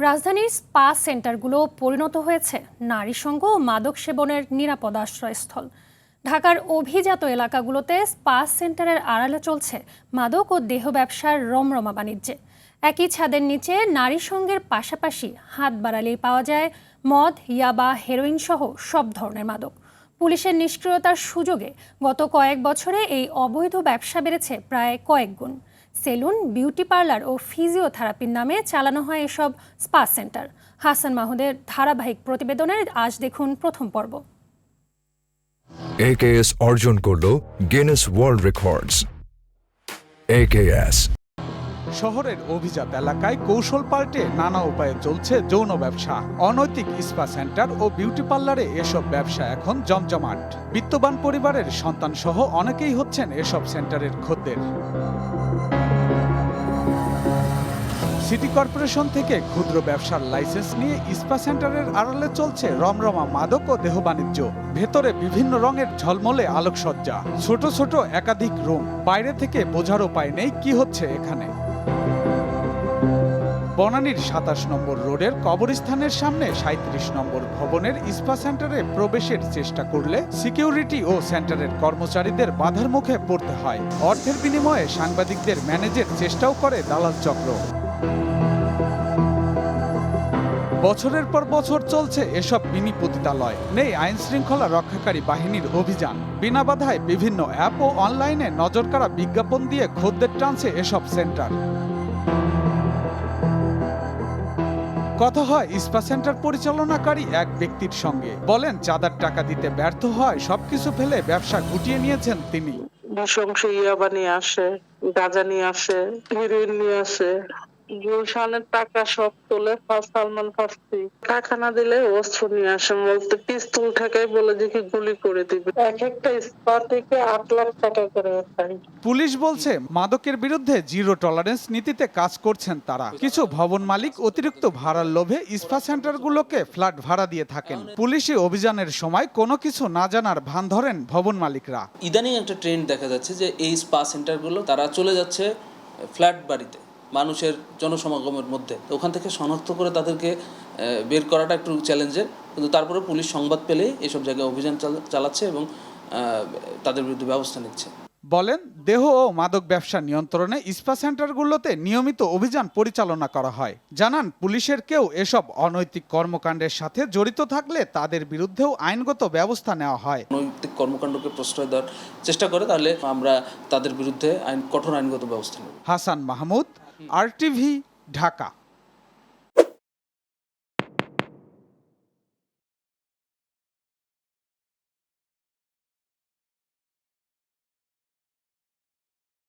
রাজধানীর স্পা সেন্টারগুলো পরিণত হয়েছে নারী সঙ্গ ও মাদক সেবনের নিরাপদ আশ্রয়স্থল। ঢাকার অভিজাত এলাকাগুলোতে স্পা সেন্টারের আড়ালে চলছে মাদক ও দেহ ব্যবসার রমরমা বাণিজ্যে। একই ছাদের নিচে নারী সঙ্গের পাশাপাশি হাত বাড়ালেই পাওয়া যায় মদ, ইয়াবা, হেরোইন সহ সব ধরনের মাদক। পুলিশের নিষ্ক্রিয়তার সুযোগে গত কয়েক বছরে এই অবৈধ ব্যবসা বেড়েছে প্রায় কয়েক গুণ। সেলুন, বিউটি পার্লার ও ফিজিওথেরাপির নামে চালানো হয় এসব স্পা সেন্টার। হাসান মাহমুদের ধারাবাহিক প্রতিবেদনের আজ দেখুন প্রথম পর্ব। AKS অর্জন করল গিনেস ওয়ার্ল্ড রেকর্ডস। AKS শহরের অভিজাত এলাকায় কৌশল পাল্টে নানা উপায়ে চলছে যৌন ব্যবসা। অনৈতিক স্পা সেন্টার ও বিউটি পার্লারে এসব ব্যবসা এখন জমজমাট। বিত্তবান পরিবারের সন্তান সহ অনেকেই হচ্ছেন এসব সেন্টারের খদ্দের। সিটি কর্পোরেশন থেকে ক্ষুদ্র ব্যবসার লাইসেন্স নিয়ে স্পা সেন্টারের আড়ালে চলছে রমরমা মাদক ও দেহ বাণিজ্য। ভেতরে বিভিন্ন রঙের ঝলমলে আলোকসজ্জা, ছোট ছোট একাধিক রুম। বাইরে থেকে বোঝার উপায় নেই কি হচ্ছে এখানে। বনানীর ২৭ নম্বর রোডের কবরস্থানের সামনে ৩৭ নম্বর ভবনের স্পা সেন্টারে প্রবেশের চেষ্টা করলে সিকিউরিটি ও সেন্টারের কর্মচারীদের বাধার মুখে পড়তে হয়। অর্থের বিনিময়ে সাংবাদিকদের ম্যানেজের চেষ্টাও করে দালাল চক্র। বছরের পর বছর চলছে এসব মিনি পতিতালয়। নেই আইন শৃঙ্খলা রক্ষাকারী বাহিনীর অভিযান। বিনা বাধায় বিভিন্ন অ্যাপ ও অনলাইনে নজরকাড়া বিজ্ঞাপন দিয়ে খদ্দের টানছে এসব সেন্টার। কথা হয় স্পা সেন্টার পরিচালনাকারী এক ব্যক্তির সঙ্গে। বলেন চাঁদার টাকা দিতে ব্যর্থ হয় সবকিছু ফেলে ব্যবসা গুটিয়ে নিয়েছেন তিনি। নৃশংস ইয়াবা নিয়ে আসে, গাঁজা নিয়ে আসে, হেরোইন নিয়ে আসে, গুলশানের টাকা সব তোলে। সালমান ফার্সি টাকা না দিলে অস্ত্র নিয়ে আসে, বলতে পিস্তল ঠেকাই বলে যে কি গুলি করে দিবে। এক একটা স্পা থেকে ৮ লাখ টাকা করে পাই। পুলিশ বলছে মাদকের বিরুদ্ধে জিরো টলারেন্স নীতিতে কাজ করছেন তারা। কিছু ভবন মালিক অতিরিক্ত ভাড়ার লোভে স্পা সেন্টারগুলোকে ফ্ল্যাট ভাড়া দিয়ে থাকেন। পুলিশি অভিযানের সময় কোনো কিছু না জানার ভান ধরেন ভবন মালিকরা। ইদানিং একটা ট্রেন্ড দেখা যাচ্ছে যে এই স্পা সেন্টারগুলো তারা চলে যাচ্ছে ফ্ল্যাট বাড়িতে, মানুষের জনসমাগমের মধ্যে। তো ওখান থেকে শনাক্ত করে তাদেরকে বের করাটা একটু চ্যালেঞ্জের, কিন্তু তারপরে পুলিশ সংবাদ পেলেই এসব জায়গায় অভিযান চালাচ্ছে এবং তাদের বিরুদ্ধে ব্যবস্থা নিচ্ছে। বলেন দেহ ও মাদক ব্যবসা নিয়ন্ত্রণে স্পা সেন্টারগুলোতে নিয়মিত অভিযান পরিচালনা করা হয়। জানান পুলিশের কেউ এসব অনৈতিক কর্মকাণ্ডের সাথে জড়িত থাকলে তাদের বিরুদ্ধেও আইনগত ব্যবস্থা নেওয়া হয়। অনৈতিক কর্মকাণ্ডকে প্রশ্রয় দেওয়ার চেষ্টা করে তাহলে আমরা তাদের বিরুদ্ধে কঠোর আইনগত ব্যবস্থা নেব। হাসান মাহমুদ, RTV, ঢাকা।